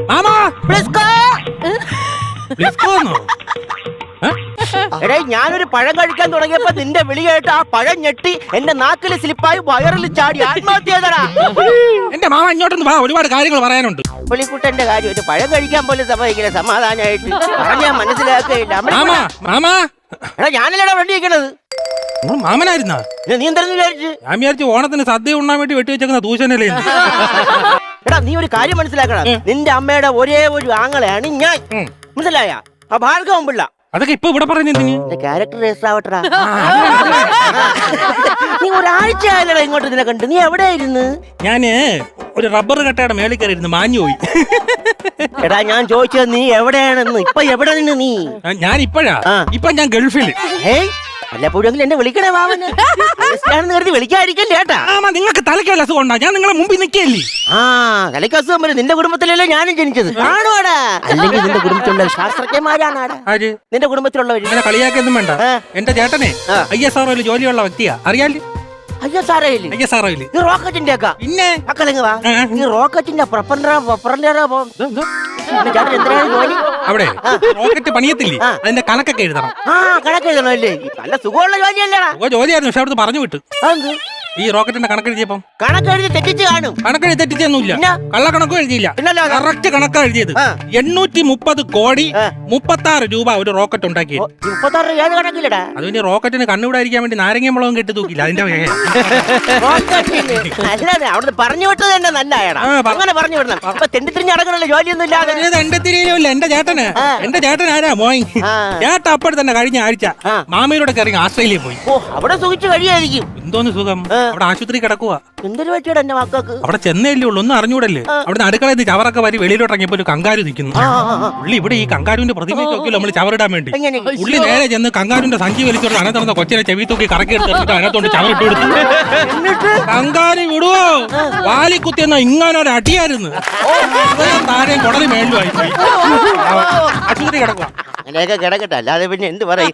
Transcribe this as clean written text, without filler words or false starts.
മാമാ ബ്ലിസ്കോ. ബ്ലിസ്കോന്നോ? എടേ ഞാനൊരു പഴം കഴിക്കാൻ തുടങ്ങിയപ്പോ നിന്റെ വിളി കേട്ട് ആ പഴം ഞെട്ടി എന്റെ നാക്കില് സ്ലിപ്പായി വയറിൽ ചാടി ആത്മഹത്യ ചെയ്തടാ. എന്റെ മാമ ഇങ്ങോട്ടൊന്ന് വാ, ഒരുപാട് കാര്യങ്ങൾ പറയാനുണ്ട്. പുലിക്കുട്ടന്റെ കാര്യം ഒരു പഴം കഴിക്കാൻ പോലും സമ്മതിക്കില്ല സമാധാനമായിട്ട് പറഞ്ഞാൽ മനസ്സിലാക്കുകയില്ല. മാമാ മാമാ എടാ ഞാനല്ലടാ വണ്ടി വെക്കണത്. നിങ്ങൾ മാമനായിരുന്നാ? നീ എന്തായിരുന്നു വിചാരിച്ചു? ഞാൻ വിചാരിച്ചു ഓണത്തിന് സദ്യ ഉണ്ണാൻ വേണ്ടി വെട്ടി വെച്ചേക്കുന്ന ദൂഷണല്ലേ. എടാ നീ ഒരു കാര്യം മനസ്സിലാക്കണം. നിന്റെ അമ്മയുടെ ഒരേ ഒരു ആങ്ങളെയാണ് ഞാൻ. മനസ്സിലായ? ആ ഭാർഗവൻ പിള്ള. അതൊക്കെ ഇപ്പൊ ഇവിടെ പറഞ്ഞെന്തിന്? Character register ആവട്ടടാ. നീ ഒരാഴ്ച ആയല്ലടാ ഇങ്ങോട്ട് ഇതിനെ കണ്ട്. നീ എവിടെയായിരുന്നു? ഞാന് ഒരു റബ്ബർ കട്ടയുടെ മേളിൽ കയറിയിരുന്നു, മാഞ്ഞു പോയി. എടാ ഞാൻ ചോദിച്ചത് നീ എവിടെയാണെന്ന്. ഇപ്പൊ എവിടെ നിന്ന് നീ? ഞാൻ ഇപ്പഴാ ഞാൻ ഗൾഫിൽ. ഏയ് വല്ലപ്പോഴെങ്കിലും എന്നെ വിളിക്കണേ വാവന്. കരുതി വിളിക്കാതിരിക്കല്ലേ ഏട്ടാ. നിങ്ങൾക്ക് തലയ്ക്കല്ല അസുഖം ഉണ്ടാ, ഞാൻ നിങ്ങളെ മുമ്പിൽ നിൽക്കല്ലേ. തലയ്ക്ക് അസുഖം വരും. നിന്റെ കുടുംബത്തിലല്ലേ ഞാനും ജനിച്ചത്. ആണോടാ? അല്ലെങ്കിൽ നിന്റെ കുടുംബത്തിലുള്ള ശാസ്ത്രജ്ഞന്മാരാണ് നിന്റെ കുടുംബത്തിലുള്ളവര്. അങ്ങനെ കളിയാക്കൊന്നും വേണ്ട. എന്റെ ചേട്ടനെ ISRO ജോലിയുള്ള വ്യക്തിയാ, അറിയാല്? ഈ റോക്കറ്റിന്റെ ഒക്കെ പിന്നെ ഈ റോക്കറ്റിന്റെ ജോലി അവിടെ റോക്കറ്റ് പണിയത്തില്ലേ, അതിന്റെ കണക്കൊക്കെ എഴുതണം. കണക്ക് എഴുതണല്ലേ? നല്ല സുഖമുള്ള ജോലിയല്ലടാ. ജോലിയായിരുന്നു, പക്ഷെ അവിടുന്ന് പറഞ്ഞു വിട്ടു. ഈ റോക്കറ്റിന്റെ കണക്കെഴുതിയപ്പം കണക്കെഴുതി തെറ്റിച്ച് കാണും. കണക്കെഴുതി തെറ്റിച്ചൊന്നുമില്ല, കള്ളക്കണക്കും എഴുതിയില്ല, കറക്റ്റ് കണക്കാ എഴുതിയത്. 830 കോടി 36 രൂപ ഒരു റോക്കറ്റ് ഉണ്ടാക്കി. 36 ഏത് കണക്കില്ലടാ? അത് പിന്നെ റോക്കറ്റിന് കണ്ണുവിടായിരിക്കാൻ വേണ്ടി നാരങ്ങ മുളകും കെട്ടി തൂക്കില്ല, അതിന്റെ അല്ലാതെ അവിടുന്ന് പറഞ്ഞു വിട്ടത് തന്നെ നല്ലതായടാ. അങ്ങനെ പറഞ്ഞു വിടണം. അപ്പൊ തെണ്ടിത്തിരിഞ്ഞ് നടക്കണല്ലോ ജോലിയൊന്നും ഇല്ലാതെ. എന്റെ തിരിയില്ല. എന്റെ ചേട്ടൻ ആരാ മോയ്? ചേട്ടൻ അപ്പോഴെ തന്നെ കഴിഞ്ഞ ആഴ്ച മാമയിലൂടെ ഇറങ്ങി ആസ്ട്രേലിയ പോയി. അവിടെ സുഖിച്ച് കഴിയായിരിക്കും. എന്തോന്ന് സുഖം, അവിടെ ആശുപത്രി കിടക്കുക. എന്തൊരു പറ്റിയുടെ എന്റെ മക്കൾക്ക്? അവിടെ ചെന്നേല്ലേ ഉള്ളൂ, ഒന്നും അറിഞ്ഞൂടല്ലേ. അവിടെ അടുക്കളയിൽ നിന്ന് ചവറൊക്കെ വരി വെളിയിലോട്ട് ഇറങ്ങിയപ്പോ ഒരു കങ്കാരു നിൽക്കുന്നു. ഉള്ളി ഇവിടെ ഈ കങ്കാരുവിന്റെ പ്രതിമയ്ക്ക് നോക്കിയല്ലോ നമ്മൾ ചവറിടാൻ വേണ്ടി. ഉള്ളി നേരെ ചെന്ന് കങ്കാരുവിന്റെ സഞ്ചി വലിച്ചോണ്ട് അതിനകത്ത് കൊച്ചിനെ ചെവി തൂക്കി കറക്കി എടുത്തിട്ട് അതിനകത്തോണ്ട് ചവറിട്ട് കൊടുത്തു. കങ്കാരി വിടുവോ? വാലി കുത്തിയെന്ന ഇങ്ങനൊരു അടിയായിരുന്നു. താഴെയും കുടലി മേളിലുമായി പോയി. ആശുപത്രി കിടക്കുക. അങ്ങനെയൊക്കെ കിടക്കട്ടെ, അല്ലാതെ പിന്നെ എന്ത് പറയും.